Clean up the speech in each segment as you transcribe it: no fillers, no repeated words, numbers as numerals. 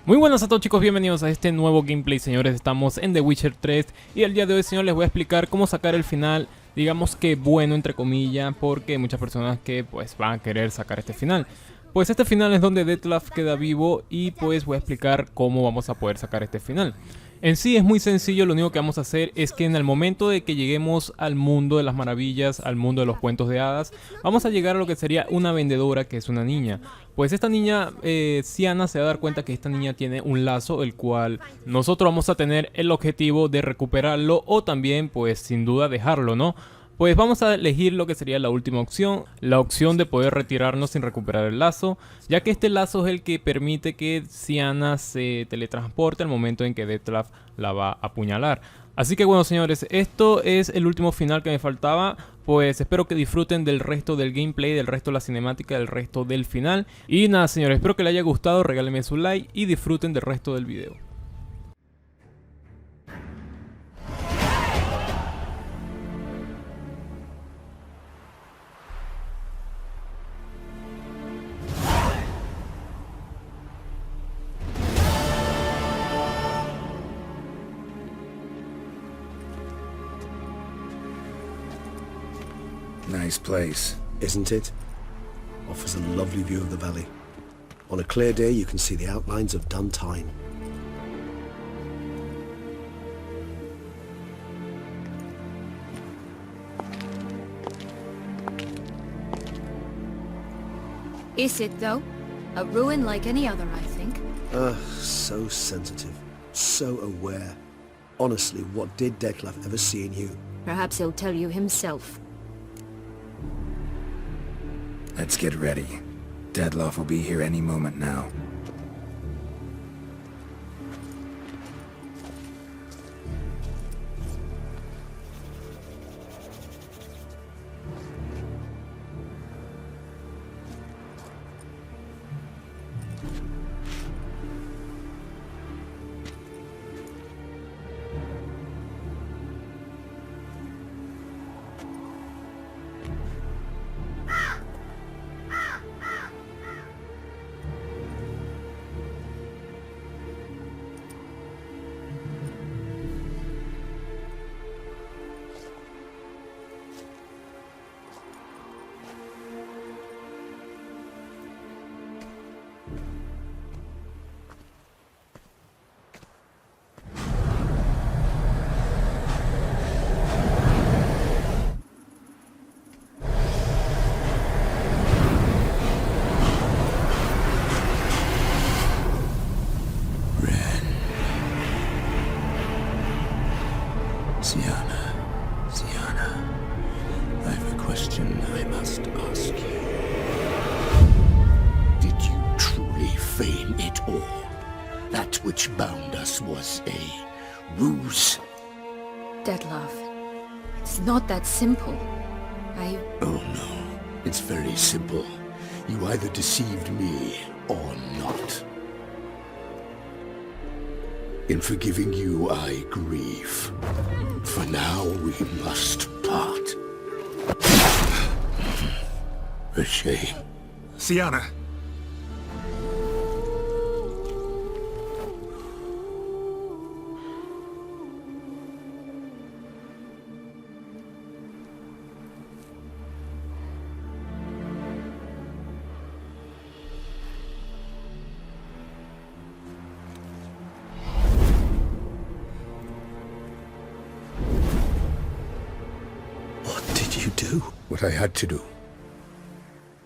Muy buenas a todos chicos, bienvenidos a este nuevo gameplay señores. Estamos en The Witcher 3 y el día de hoy señores les voy a explicar cómo sacar el final, digamos que bueno entre comillas, porque hay muchas personas que pues van a querer sacar este final. Pues este final es donde Dettlaff queda vivo y pues voy a explicar cómo vamos a poder sacar este final. En sí es muy sencillo, lo único que vamos a hacer es que en el momento de que lleguemos al mundo de las maravillas, al mundo de los cuentos de hadas, vamos a llegar a lo que sería una vendedora que es una niña. Pues esta niña, Siana se va a dar cuenta que esta niña tiene un lazo, el cual nosotros vamos a tener el objetivo de recuperarlo o también pues sin duda dejarlo, ¿no? Pues vamos a elegir lo que sería la última opción, la opción de poder retirarnos sin recuperar el lazo, ya que este lazo es el que permite que Siana se teletransporte al momento en que Dettlaff la va a apuñalar. Así que bueno señores, esto es el último final que me faltaba, pues espero que disfruten del resto del gameplay, del resto de la cinemática, del resto del final. Y nada señores, espero que les haya gustado, regálenme su like y disfruten del resto del video. Nice place, isn't it? Offers a lovely view of the valley. On a clear day, you can see the outlines of Duntine. Is it, though? A ruin like any other, I think. So sensitive, so aware. Honestly, what did Dettlaff ever see in you? Perhaps he'll tell you himself. Let's get ready. Dettlaff will be here any moment now. Siana, I have a question I must ask you. Did you truly feign it all? That which bound us was a ruse? Dettlaff, it's not that simple. Oh no, it's very simple. You either deceived me or not. In forgiving you, I grieve. For now, we must part. A shame. Siana. You do? What I had to do.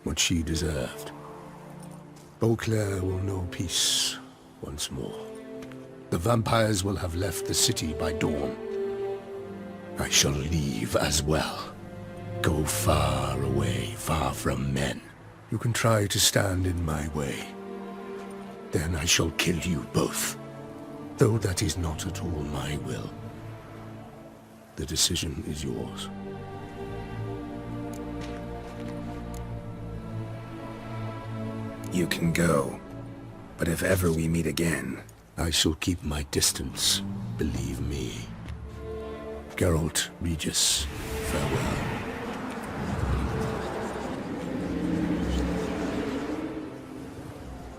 What she deserved. Beauclair will know peace once more. The vampires will have left the city by dawn. I shall leave as well. Go far away, far from men. You can try to stand in my way. Then I shall kill you both. Though that is not at all my will. The decision is yours. You can go, but if ever we meet again... I shall keep my distance, believe me. Geralt, Regis, farewell.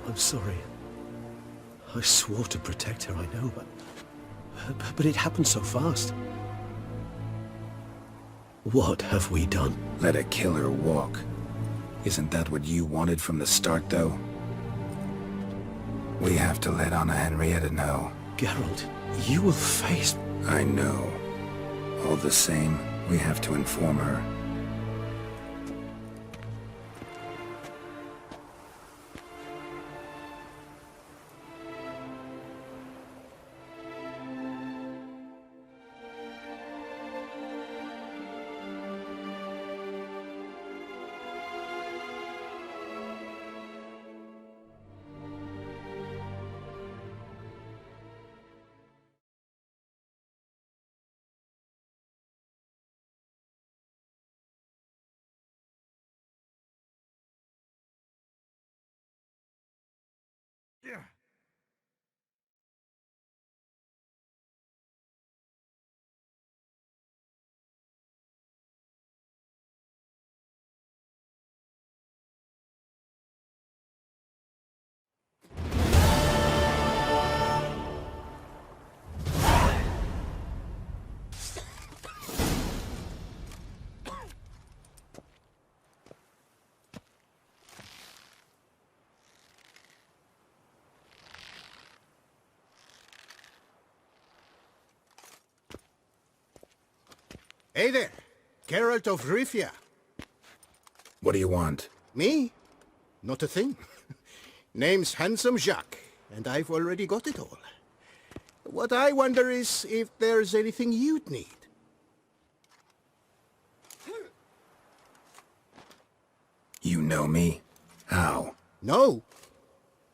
I'm sorry. I swore to protect her, I know, but it happened so fast. What have we done? Let a killer walk. Isn't that what you wanted from the start, though? We have to let Anna Henrietta know. Geralt, you will face... I know. All the same, we have to inform her. Hey there, Geralt of Rivia. What do you want? Me? Not a thing. Name's Handsome Jacques, and I've already got it all. What I wonder is if there's anything you'd need. You know me? How? No.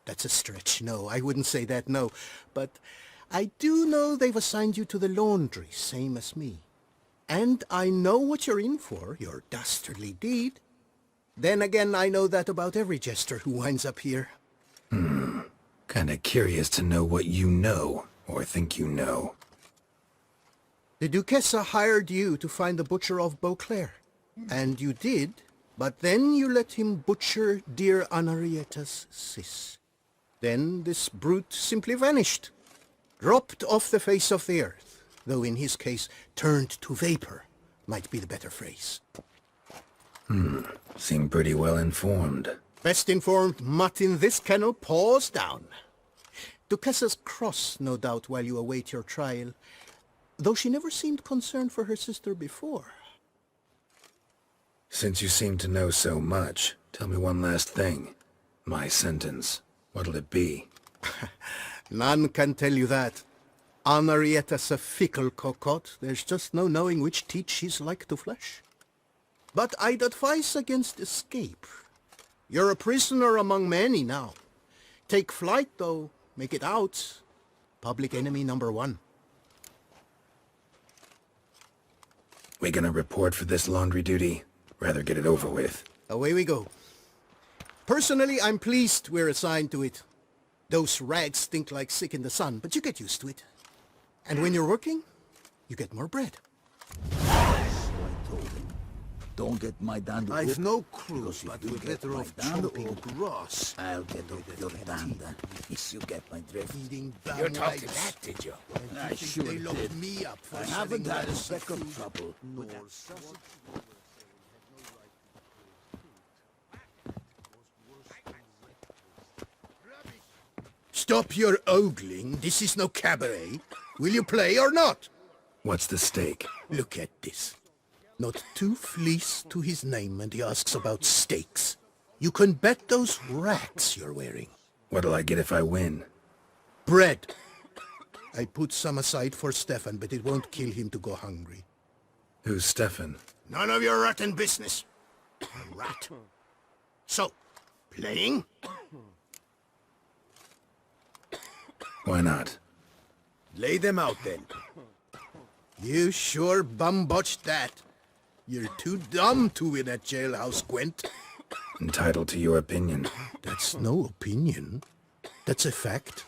That's a stretch. No, I wouldn't say that, no. But I do know they've assigned you to the laundry, same as me. And I know what you're in for, your dastardly deed. Then again, I know that about every jester who winds up here. Kinda curious to know what you know, or think you know. The Duchessa hired you to find the butcher of Beauclair. And you did, but then you let him butcher dear Anarietta's sis. Then this brute simply vanished, dropped off the face of the earth. Though in his case, turned to vapor, might be the better phrase. Seem pretty well informed. Best informed mutt in this kennel paws down. Duchessa's cross, no doubt, while you await your trial, though she never seemed concerned for her sister before. Since you seem to know so much, tell me one last thing. My sentence, what'll it be? None can tell you that. Anarietta's a fickle cocotte. There's just no knowing which teat she's like to flesh. But I'd advise against escape. You're a prisoner among many now. Take flight, though. Make it out. Public enemy number one. We gonna report for this laundry duty? Rather get it over with. Away we go. Personally, I'm pleased we're assigned to it. Those rags stink like sick in the sun, but you get used to it. And when you're working, you get more bread. I told him, don't get my danda. I've no clue, because if but you we're get better my off danda chopping up, grass. I'll get up your danda. If you get my drift. Eating You bum talked to rags. that, did you? I think sure they locked did. me up for I selling haven't had a medicine speck of food. trouble. Nor sausage. Stop your ogling. This is no cabaret. Will you play or not? What's the stake? Look at this. Not two fleece to his name, and he asks about stakes. You can bet those rags you're wearing. What'll I get if I win? Bread. I put some aside for Stefan, but it won't kill him to go hungry. Who's Stefan? None of your rotten business. A rat. So, playing? Why not? Lay them out then. You sure bum-botched that. You're too dumb to win at Jailhouse, Gwent. Entitled to your opinion. That's no opinion. That's a fact.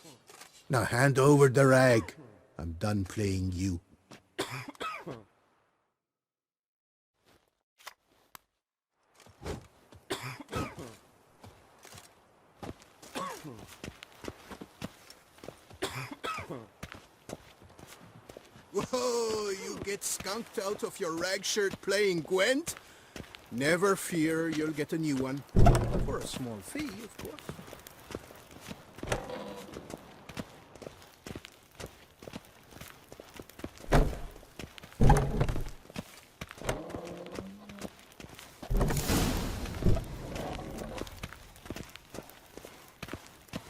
Now hand over the rag. I'm done playing you. Whoa, you get skunked out of your rag shirt playing Gwent? Never fear, you'll get a new one. For a small fee, of course.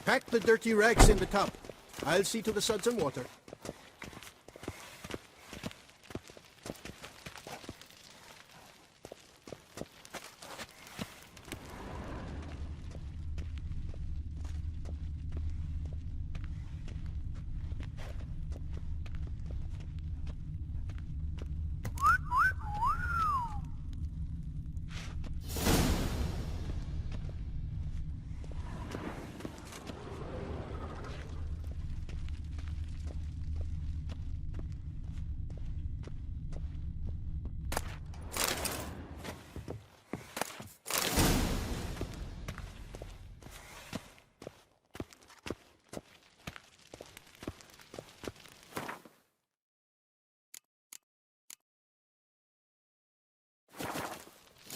Pack the dirty rags in the top. I'll see to the suds and water.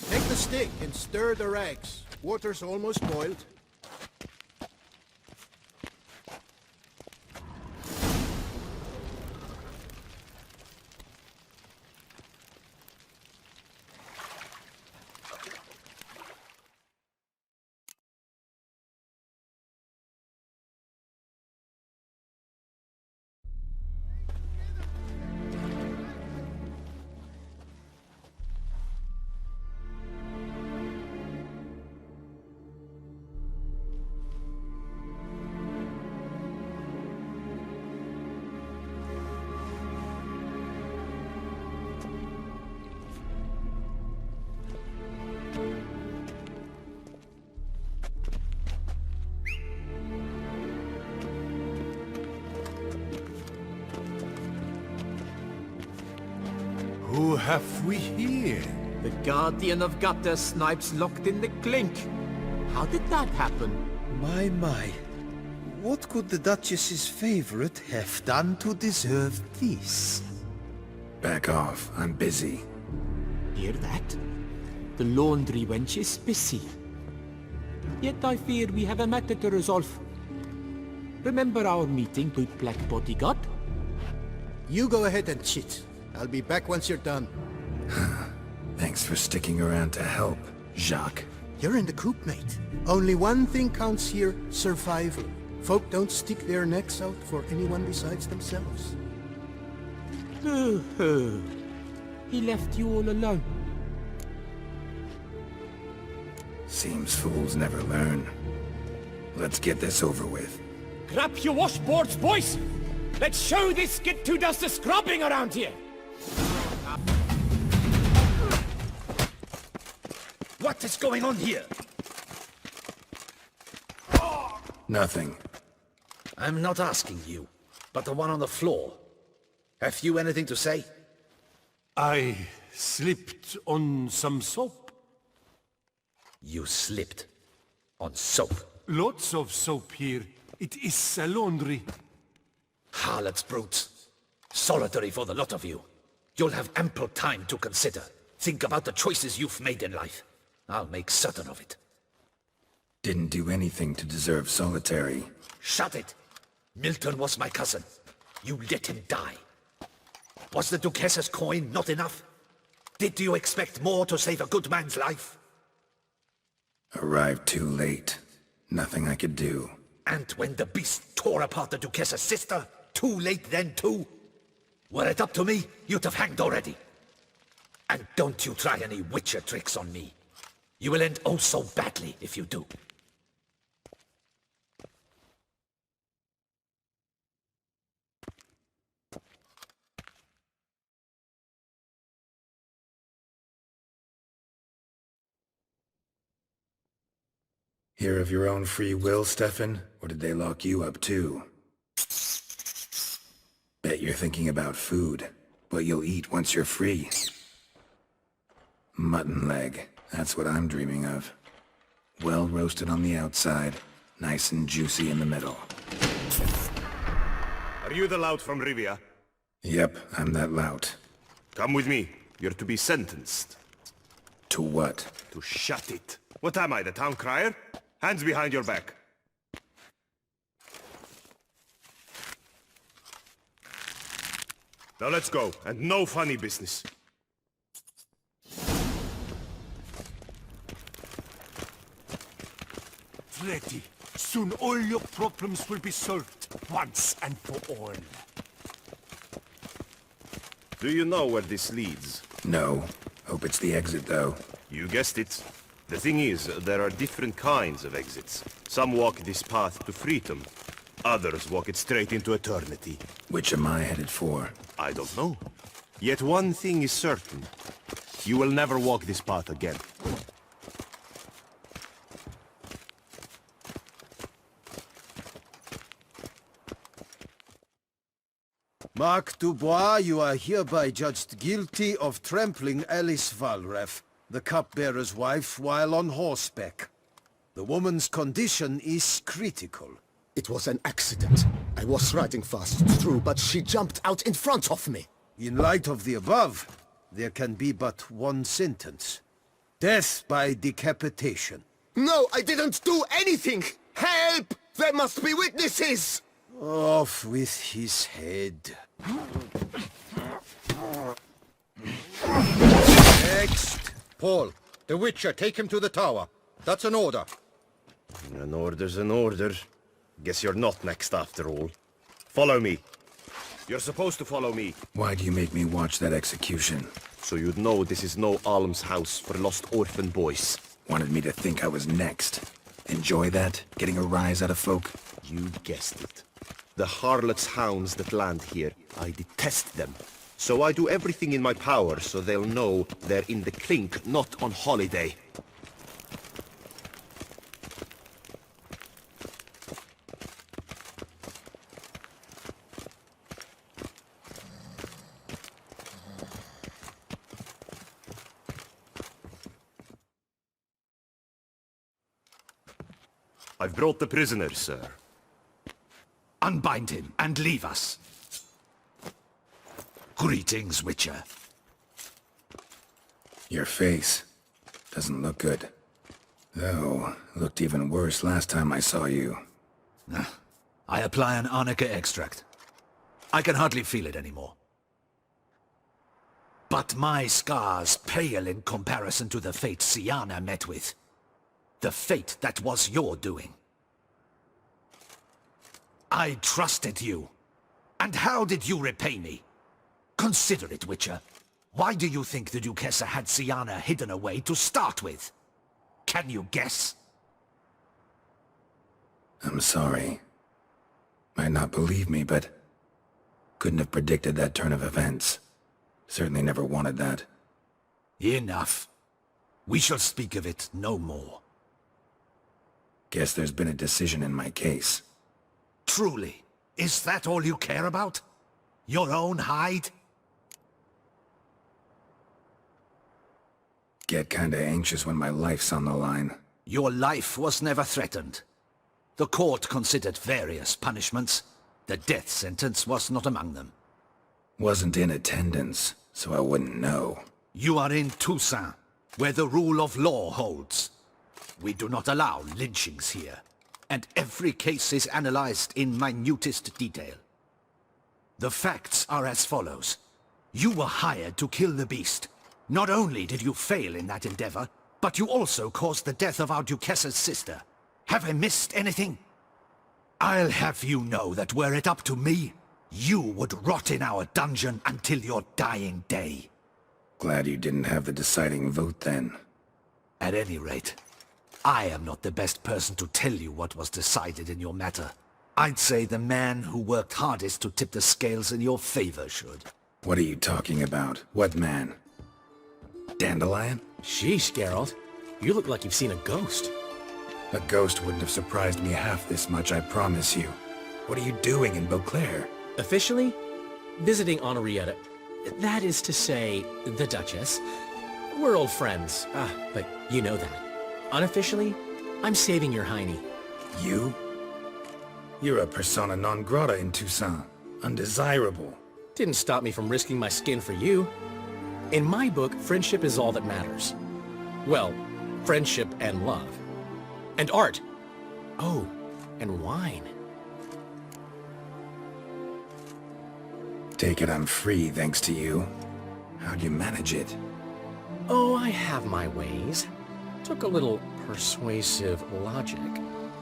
Take the stick and stir the rags. Water's almost boiled. Who have we here? The Guardian of Gutter Snipes locked in the clink. How did that happen? My. What could the Duchess's favorite have done to deserve this? Back off. I'm busy. Hear that? The laundry wench is busy. Yet I fear we have a matter to resolve. Remember our meeting, bootblack bodyguard? You go ahead and chit. I'll be back once you're done. Thanks for sticking around to help, Jacques. You're in the coop, mate. Only one thing counts here, survival. Folk don't stick their necks out for anyone besides themselves. He left you all alone. Seems fools never learn. Let's get this over with. Grab your washboards, boys! Let's show this skid who does the scrubbing around here! What is going on here? Nothing. I'm not asking you, but the one on the floor. Have you anything to say? I slipped on some soap. You slipped on soap. Lots of soap here. It is a laundry. Harlots, brutes. Solitary for the lot of you. You'll have ample time to consider. Think about the choices you've made in life. I'll make certain of it. Didn't do anything to deserve solitary. Shut it! Milton was my cousin. You let him die. Was the Duchess's coin not enough? Did you expect more to save a good man's life? Arrived too late. Nothing I could do. And when the beast tore apart the Duchess's sister, too late then too? Were it up to me, you'd have hanged already. And don't you try any witcher tricks on me. You will end oh so badly if you do. Here of your own free will, Stefan? Or did they lock you up too? Bet you're thinking about food. What you'll eat once you're free. Mutton leg. That's what I'm dreaming of. Well roasted on the outside, nice and juicy in the middle. Are you the lout from Rivia? Yep, I'm that lout. Come with me. You're to be sentenced. To what? To shut it. What am I, the town crier? Hands behind your back. Now let's go, and no funny business. Ready. Soon all your problems will be solved, once and for all. Do you know where this leads? No. Hope it's the exit, though. You guessed it. The thing is, there are different kinds of exits. Some walk this path to freedom. Others walk it straight into eternity. Which am I headed for? I don't know. Yet one thing is certain. You will never walk this path again. Mark Dubois, you are hereby judged guilty of trampling Alice Valref, the cupbearer's wife, while on horseback. The woman's condition is critical. It was an accident. I was riding fast, it's true, but she jumped out in front of me. In light of the above, there can be but one sentence. Death by decapitation. No, I didn't do anything! Help! There must be witnesses! Off with his head. Next! Paul, the Witcher, take him to the tower. That's an order. An order's an order. Guess you're not next after all. Follow me. You're supposed to follow me. Why do you make me watch that execution? So you'd know this is no almshouse for lost orphan boys. Wanted me to think I was next. Enjoy that? Getting a rise out of folk? You guessed it. The harlots' hounds that land here, I detest them. So I do everything in my power so they'll know they're in the clink, not on holiday. I've brought the prisoner, sir. Unbind him and leave us. Greetings, Witcher. Your face doesn't look good. Though, looked even worse last time I saw you. I apply an arnica extract. I can hardly feel it anymore. But my scars pale in comparison to the fate Syanna met with. The fate that was your doing. I trusted you. And how did you repay me? Consider it, Witcher. Why do you think the Duchessa had Syanna hidden away to start with? Can you guess? I'm sorry. Might not believe me, but couldn't have predicted that turn of events. Certainly never wanted that. Enough. We shall speak of it no more. Guess there's been a decision in my case. Truly, is that all you care about? Your own hide? Get kinda anxious when my life's on the line. Your life was never threatened. The court considered various punishments. The death sentence was not among them. Wasn't in attendance, so I wouldn't know. You are in Toussaint, where the rule of law holds. We do not allow lynchings here, and every case is analyzed in minutest detail. The facts are as follows. You were hired to kill the beast. Not only did you fail in that endeavor, but you also caused the death of our Duchessa's sister. Have I missed anything? I'll have you know that were it up to me, you would rot in our dungeon until your dying day. Glad you didn't have the deciding vote then. At any rate, I am not the best person to tell you what was decided in your matter. I'd say the man who worked hardest to tip the scales in your favor should. What are you talking about? What man? Dandelion? Sheesh, Geralt. You look like you've seen a ghost. A ghost wouldn't have surprised me half this much, I promise you. What are you doing in Beauclair? Officially, visiting Henrietta. That is to say, the Duchess. We're old friends, but you know that. Unofficially, I'm saving your hiney. You? You're a persona non grata in Toussaint. Undesirable. Didn't stop me from risking my skin for you. In my book, friendship is all that matters. Well, friendship and love. And art. Oh, and wine. Take it I'm free thanks to you. How'd you manage it? Oh, I have my ways. Took a little persuasive logic,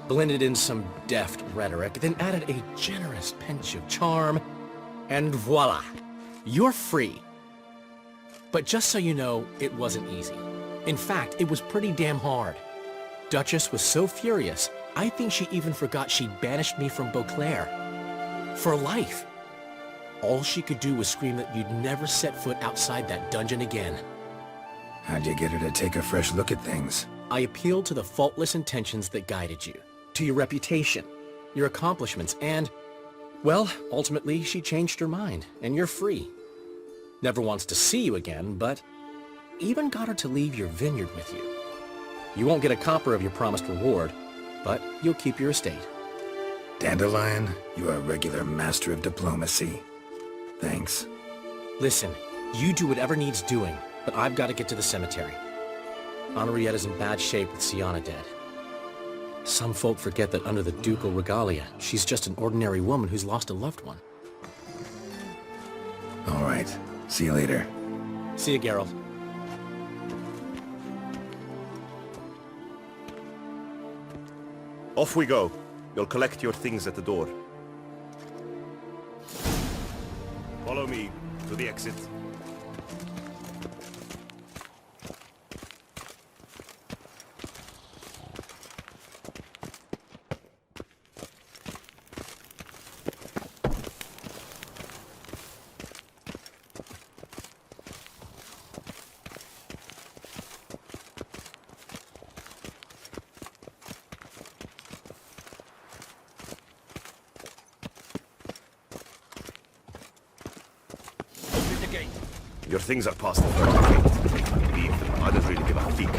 blended in some deft rhetoric, then added a generous pinch of charm, and voila! You're free. But just so you know, it wasn't easy. In fact, it was pretty damn hard. Duchess was so furious, I think she even forgot she'd banished me from Beauclair. For life. All she could do was scream that you'd never set foot outside that dungeon again. How'd you get her to take a fresh look at things? I appealed to the faultless intentions that guided you, to your reputation, your accomplishments, and, well, ultimately she changed her mind, and you're free. Never wants to see you again, but even got her to leave your vineyard with you. You won't get a copper of your promised reward, but you'll keep your estate. Dandelion, you are a regular master of diplomacy. Thanks. Listen, you do whatever needs doing, but I've got to get to the cemetery. Henrietta's in bad shape with Siana dead. Some folk forget that under the ducal regalia, she's just an ordinary woman who's lost a loved one. All right. See you later. See you, Geralt. Off we go. You'll collect your things at the door. Follow me to the exit. Your things are past the first gate. Leave. I don't really give a fig.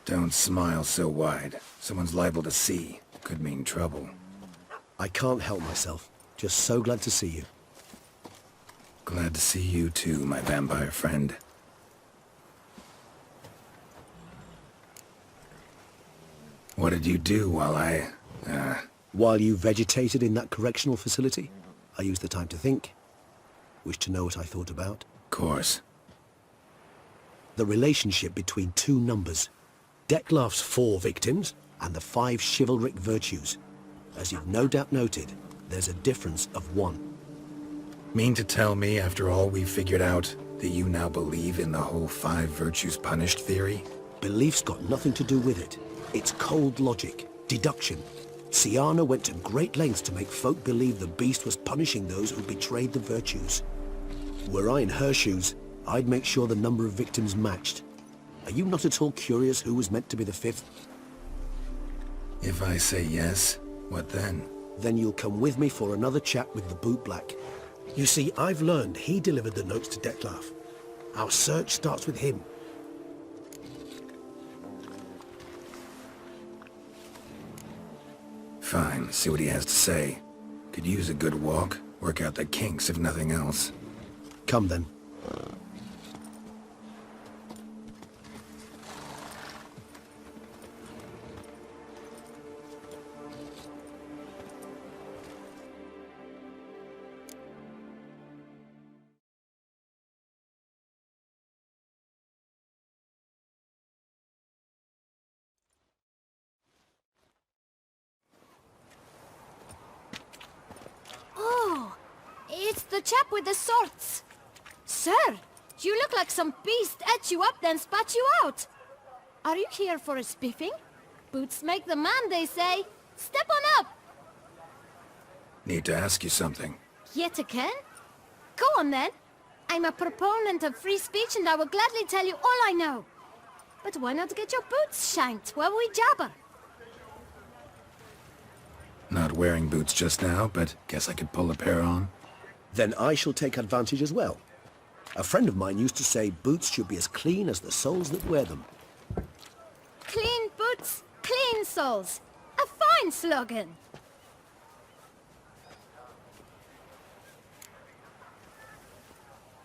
Don't smile so wide. Someone's liable to see. Could mean trouble. I can't help myself. Just so glad to see you. Glad to see you too, my vampire friend. What did you do while While you vegetated in that correctional facility, I used the time to think. Wish to know what I thought about? Course. The relationship between two numbers. Dettlaff's 4 victims and the 5 chivalric virtues. As you've no doubt noted, there's a difference of 1. Mean to tell me, after all we've figured out, that you now believe in the whole 5 virtues punished theory? Belief's got nothing to do with it. It's cold logic, deduction. Siana went to great lengths to make folk believe the beast was punishing those who betrayed the virtues. Were I in her shoes, I'd make sure the number of victims matched. Are you not at all curious who was meant to be the 5th? If I say yes, what then? Then you'll come with me for another chat with the bootblack. You see, I've learned he delivered the notes to Dettlaff. Our search starts with him. Fine, see what he has to say. Could use a good walk, work out the kinks if nothing else. Come then. Oh, it's the chap with the swords. Sir, You look like some beast ate you up then spat you out. Are you here for a spiffing? Boots make the man, they say. Step on up! Need to ask you something. Yet again? Go on then. I'm a proponent of free speech and I will gladly tell you all I know. But why not get your boots shanked while we jabber? Not wearing boots just now, but guess I could pull a pair on. Then I shall take advantage as well. A friend of mine used to say boots should be as clean as the soles that wear them. Clean boots, clean soles. A fine slogan.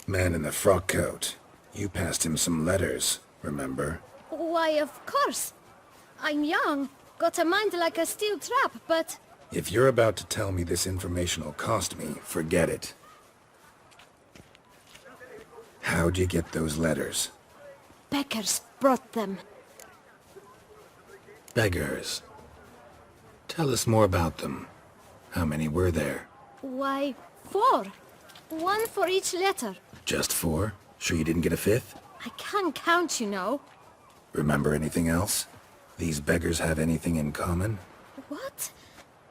Man in the frock coat. You passed him some letters, remember? Why, of course. I'm young, got a mind like a steel trap, but... If you're about to tell me this information will cost me, forget it. How'd you get those letters? Beggars brought them. Beggars. Tell us more about them. How many were there? Why, 4. 1 for each letter. Just 4? Sure you didn't get a 5th? I can't count, you know. Remember anything else? These beggars have anything in common? What?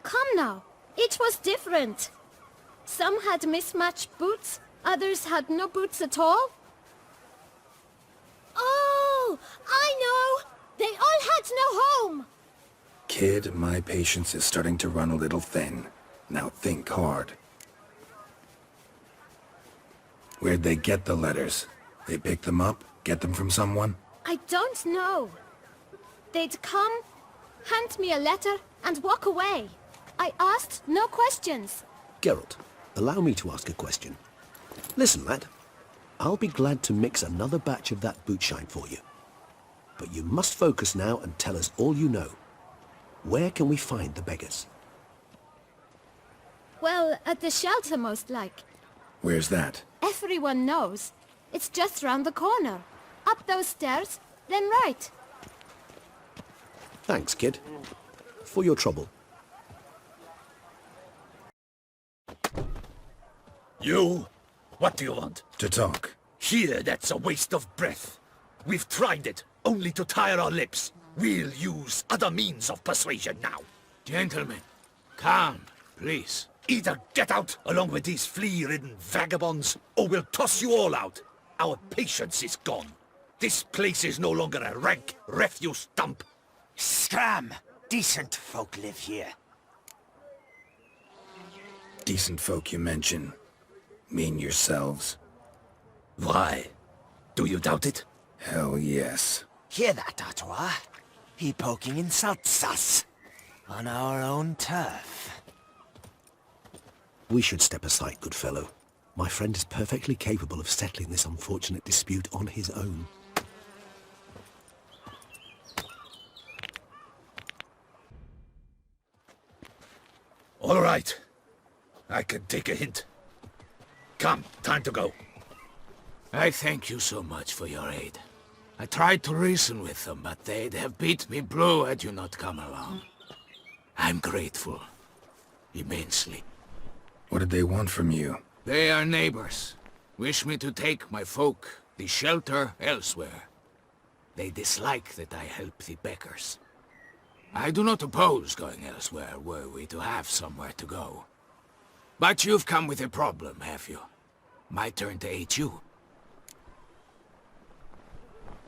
Come now. Each was different. Some had mismatched boots, others had no boots at all. Oh, I know! They all had no home! Kid, my patience is starting to run a little thin. Now think hard. Where'd they get the letters? They pick them up? Get them from someone? I don't know. They'd come, hand me a letter, and walk away. I asked no questions. Geralt, allow me to ask a question. Listen, lad. I'll be glad to mix another batch of that bootshine for you. But you must focus now and tell us all you know. Where can we find the beggars? Well, at the shelter most like. Where's that? Everyone knows. It's just round the corner. Up those stairs, then right. Thanks, kid. For your trouble. You? What do you want? To talk. Here, that's a waste of breath. We've tried it, only to tire our lips. We'll use other means of persuasion now. Gentlemen, calm, please. Either get out along with these flea-ridden vagabonds, or we'll toss you all out. Our patience is gone. This place is no longer a rank refuse dump. Scram! Decent folk live here. Decent folk you mention. Mean yourselves? Why? Do you doubt it? Hell yes. Hear that, Artois? He poking insults us. On our own turf. We should step aside, good fellow. My friend is perfectly capable of settling this unfortunate dispute on his own. All right. I can take a hint. Come, time to go. I thank you so much for your aid. I tried to reason with them, but they'd have beat me blue had you not come along. I'm grateful. Immensely. What did they want from you? They are neighbors. Wish me to take my folk, the shelter, elsewhere. They dislike that I help the beggars. I do not oppose going elsewhere, were we to have somewhere to go. But you've come with a problem, have you? My turn to aid you.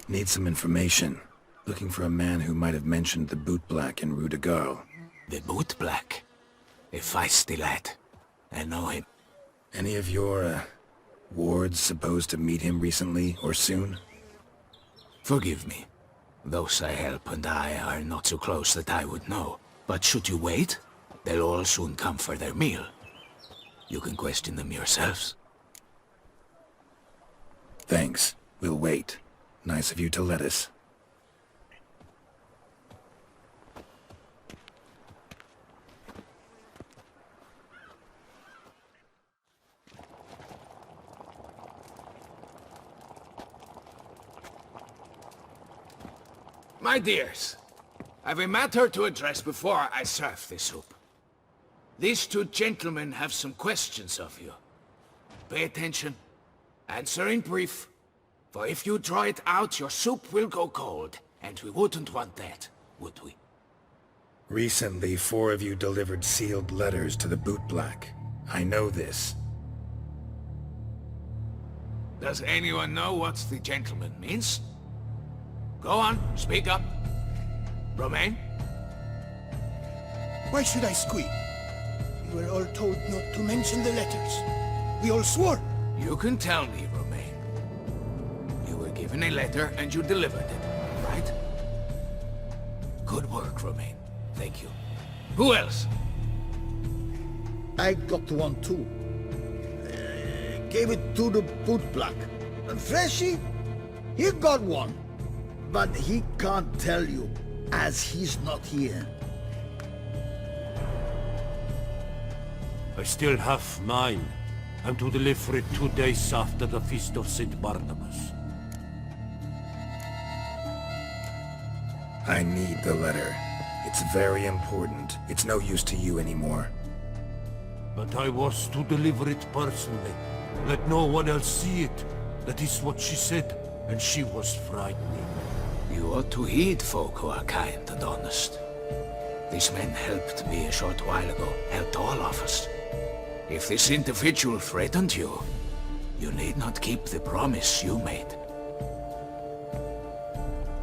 Need some information. Looking for a man who might have mentioned the boot black in Rue de Garl. The boot black? A feisty lad. I know him. Any of your, wards supposed to meet him recently or soon? Forgive me. Those I help and I are not so close that I would know. But should you wait, they'll all soon come for their meal. You can question them yourselves. Thanks. We'll wait. Nice of you to let us. My dears, I've a matter to address before I serve the soup. These two gentlemen have some questions of you. Pay attention, answer in brief, For if you draw it out, your soup will go cold, and we wouldn't want that, would we? Recently, 4 of you delivered sealed letters to the bootblack. I know this. Does anyone know what the gentleman means? Go on, speak up. Romain? Why should I squeal? We were all told not to mention the letters. We all swore. You can tell me, Romain. You were given a letter and you delivered it, right? Good work, Romain. Thank you. Who else? I got one too. Gave it to the bootblack. And Freshy, he got one. But he can't tell you, as he's not here. I still have mine. I'm to deliver it 2 days after the Feast of St. Barnabas. I need the letter. It's very important. It's no use to you anymore. But I was to deliver it personally. Let no one else see it. That is what she said, and she was frightening. You ought to heed folk who are kind and honest. These men helped me a short while ago, helped all of us. If this individual threatened you, you need not keep the promise you made.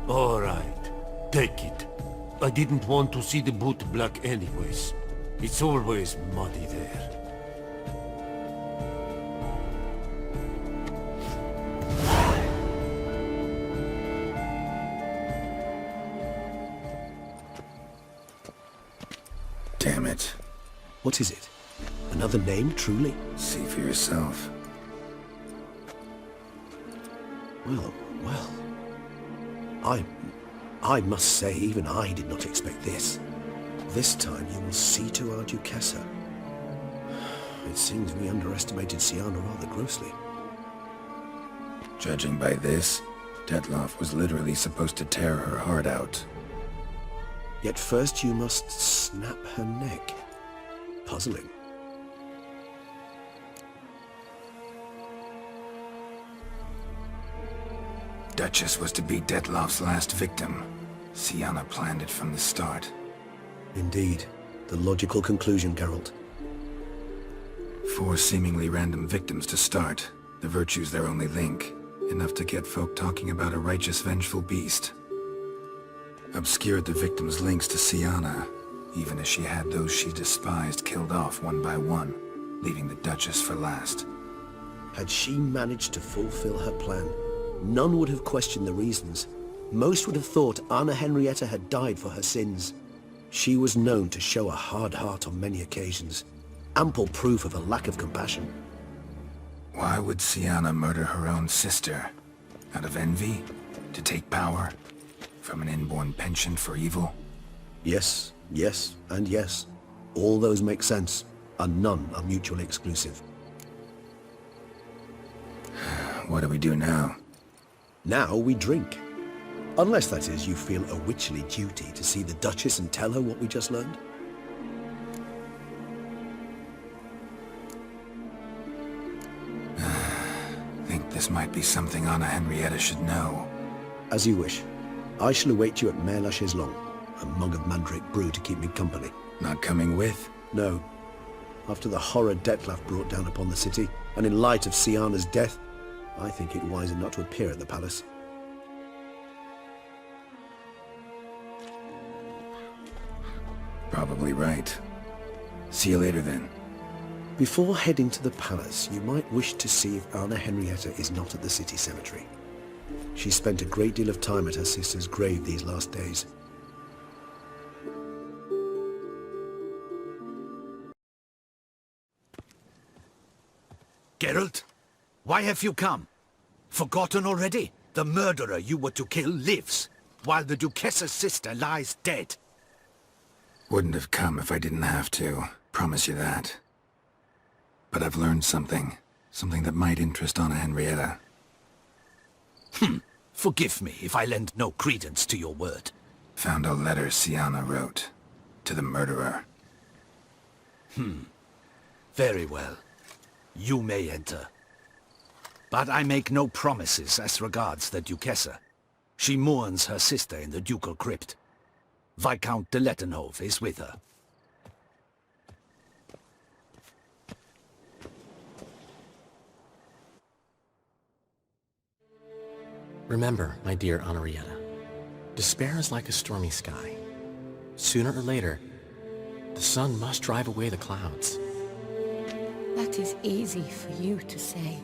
All right, take it. I didn't want to see the bootblack anyways. It's always muddy there. Damn it. What is it? Another name, truly? See for yourself. Well, well. I must say, even I did not expect this. This time you will see to our Duchessa. It seems we underestimated Syanna rather grossly. Judging by this, Dettlaff was literally supposed to tear her heart out. Yet first you must snap her neck. Puzzling. Duchess was to be Dettlaff's last victim. Syanna planned it from the start. Indeed. The logical conclusion, Geralt. 4 seemingly random victims to start. The virtue's their only link. Enough to get folk talking about a righteous, vengeful beast. Obscured the victims' links to Syanna, even as she had those she despised killed off one by one, leaving the Duchess for last. Had she managed to fulfill her plan, none would have questioned the reasons. Most would have thought Anna Henrietta had died for her sins. She was known to show a hard heart on many occasions. Ample proof of a lack of compassion. Why would Syanna murder her own sister? Out of envy? To take power? From an inborn penchant for evil? Yes, yes, and yes. All those make sense, and none are mutually exclusive. What do we do now? Now we drink. Unless, that is, you feel a witchly duty to see the Duchess and tell her what we just learned. Think this might be something Anna Henrietta should know. As you wish. I shall await you at Mare la Chaise-Longue. A mug of mandrake brew to keep me company. Not coming with? No. After the horror Dettlaff brought down upon the city, and in light of Syanna's death, I think it wiser not to appear at the palace. Probably right. See you later then. Before heading to the palace, you might wish to see if Anna Henrietta is not at the city cemetery. She spent a great deal of time at her sister's grave these last days. Geralt, why have you come? Forgotten already? The murderer you were to kill lives, while the Duchessa's sister lies dead. Wouldn't have come if I didn't have to. Promise you that. But I've learned something. Something that might interest Anna Henrietta. Forgive me if I lend no credence to your word. Found a letter Syanna wrote. To the murderer. Very well. You may enter. But I make no promises as regards the Duchessa. She mourns her sister in the ducal crypt. Viscount de Lettenhove is with her. Remember, my dear Henrietta, despair is like a stormy sky. Sooner or later, the sun must drive away the clouds. That is easy for you to say.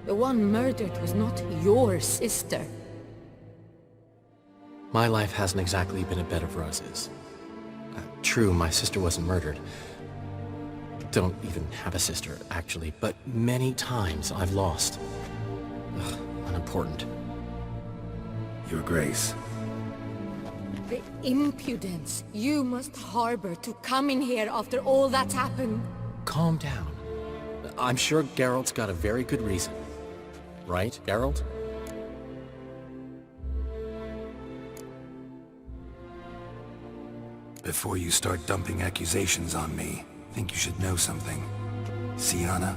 The one murdered was not your sister. My life hasn't exactly been a bed of roses. True, my sister wasn't murdered. Don't even have a sister, actually, but many times I've lost. Ugh, unimportant. Your Grace. The impudence you must harbor to come in here after all that's happened. Calm down. I'm sure Geralt's got a very good reason. Right, Geralt? Before you start dumping accusations on me, I think you should know something. Syanna,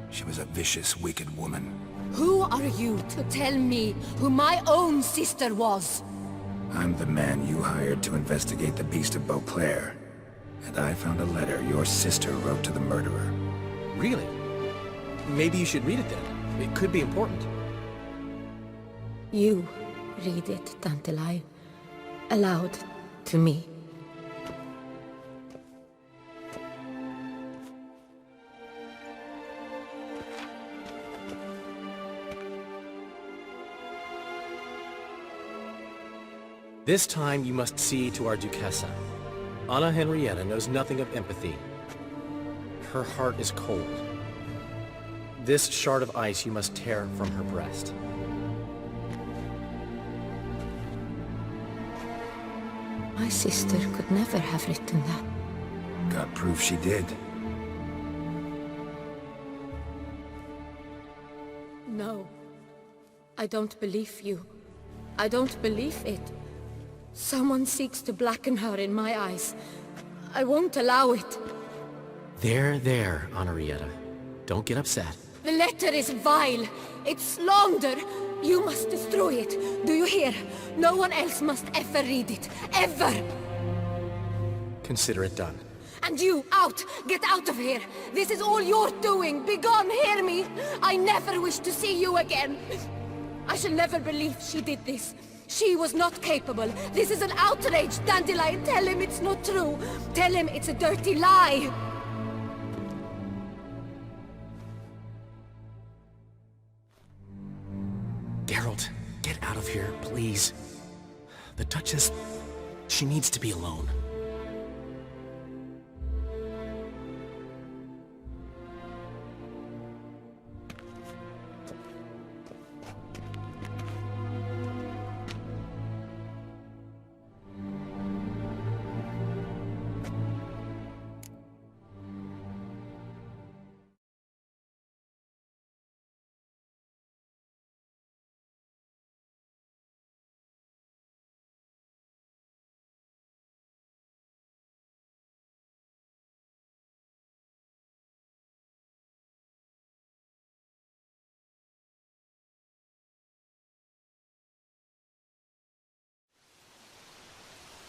she was a vicious, wicked woman. Who are you to tell me who my own sister was? I'm the man you hired to investigate the Beast of Beauclair. And I found a letter your sister wrote to the murderer. Really? Maybe you should read it then. It could be important. You read it, Dandelion, aloud to me. This time you must see to our Duchessa. Anna Henrietta knows nothing of empathy. Her heart is cold. This shard of ice you must tear from her breast. My sister could never have written that. Got proof she did. No. I don't believe you. I don't believe it. Someone seeks to blacken her in my eyes. I won't allow it. There, Henrietta. Don't get upset. The letter is vile. It's slander. You must destroy it. Do you hear? No one else must ever read it. Ever! Consider it done. And you, out! Get out of here! This is all you're doing! Begone, hear me! I never wish to see you again! I shall never believe she did this. She was not capable. This is an outrage, Dandelion. Tell him it's not true. Tell him it's a dirty lie. Geralt, get out of here, please. The Duchess, she needs to be alone.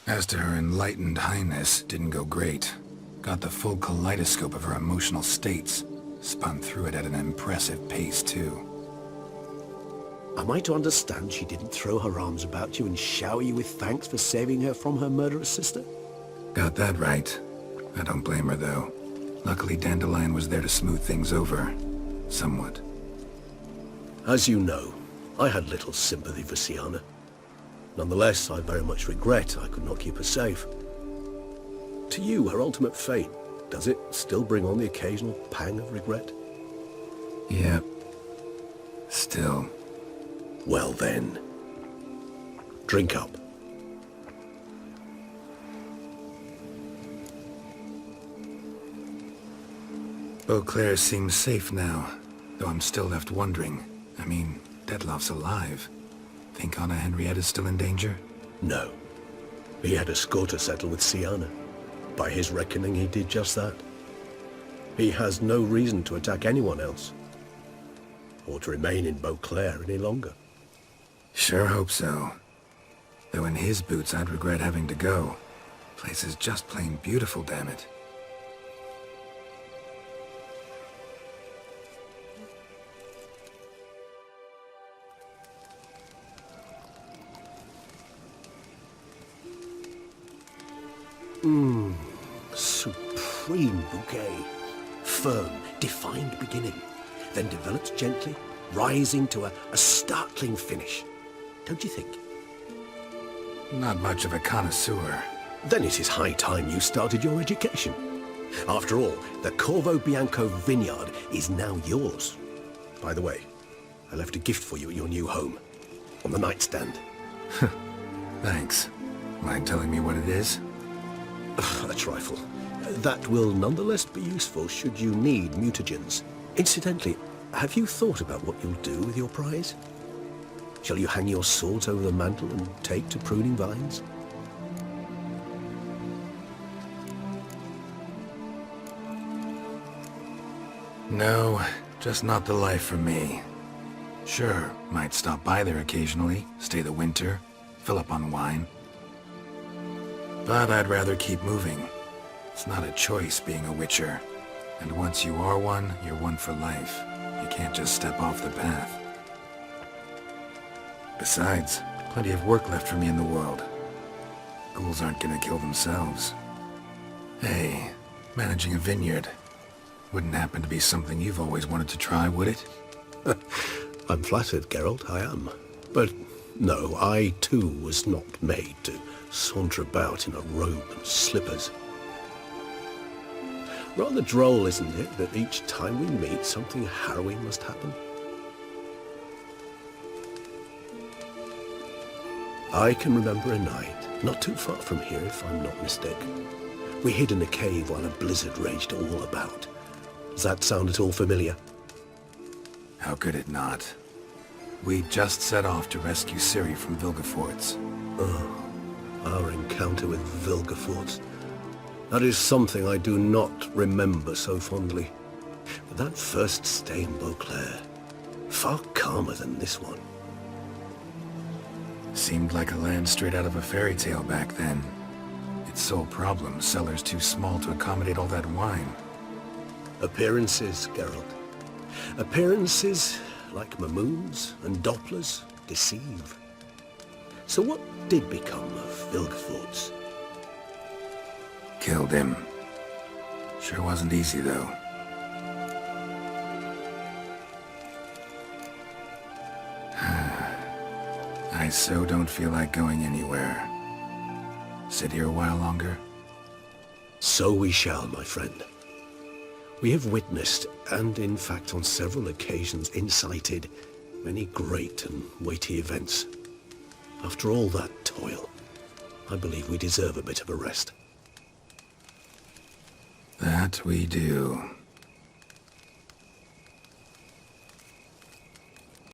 As to her enlightened highness, didn't go great. Got the full kaleidoscope of her emotional states. Spun through it at an impressive pace, too. Am I to understand she didn't throw her arms about you and shower you with thanks for saving her from her murderous sister? Got that right. I don't blame her, though. Luckily, Dandelion was there to smooth things over. Somewhat. As you know, I had little sympathy for Syanna. Nonetheless, I very much regret I could not keep her safe. To you, her ultimate fate, does it still bring on the occasional pang of regret? Yep. Still. Well then. Drink up. Beauclair seems safe now, though I'm still left wondering. I mean, Dettlaff's alive. Think Anna Henrietta's still in danger? No. He had a score to settle with Syanna. By his reckoning, he did just that. He has no reason to attack anyone else. or to remain in Beauclair any longer. Sure hope so. Though in his boots, I'd regret having to go. Place is just plain beautiful, damn it. Supreme bouquet. Firm, defined beginning, then develops gently, rising to a startling finish. Don't you think? Not much of a connoisseur. Then it is high time you started your education. After all, the Corvo Bianco vineyard is now yours. By the way, I left a gift for you at your new home, on the nightstand. Thanks. Mind telling me what it is? A trifle. That will nonetheless be useful should you need mutagens. Incidentally, have you thought about what you'll do with your prize? Shall you hang your swords over the mantle and take to pruning vines? No, just not the life for me. Sure, might stop by there occasionally, stay the winter, fill up on wine. But I'd rather keep moving. It's not a choice being a witcher. And once you are one, you're one for life. You can't just step off the path. Besides, plenty of work left for me in the world. Ghouls aren't gonna kill themselves. Hey, managing a vineyard. Wouldn't happen to be something you've always wanted to try, would it? I'm flattered, Geralt, I am. But no, I too was not made to saunter about in a robe and slippers. Rather droll, isn't it, that each time we meet, something harrowing must happen? I can remember a night, not too far from here if I'm not mistaken. We hid in a cave while a blizzard raged all about. Does that sound at all familiar? How could it not? We just set off to rescue Ciri from Vilgefortz. Oh, our encounter with Vilgefortz. That is something I do not remember so fondly. But that first stay in Beauclair, far calmer than this one. Seemed like a land straight out of a fairy tale back then. Its sole problem, cellars too small to accommodate all that wine. Appearances, Geralt. Appearances, like Mamoons and Dopplers, deceive. So what did become of Vilgefortz? Killed him. Sure wasn't easy, though. I so don't feel like going anywhere. Sit here a while longer? So we shall, my friend. We have witnessed, and in fact on several occasions incited, many great and weighty events. After all that toil, I believe we deserve a bit of a rest. That we do.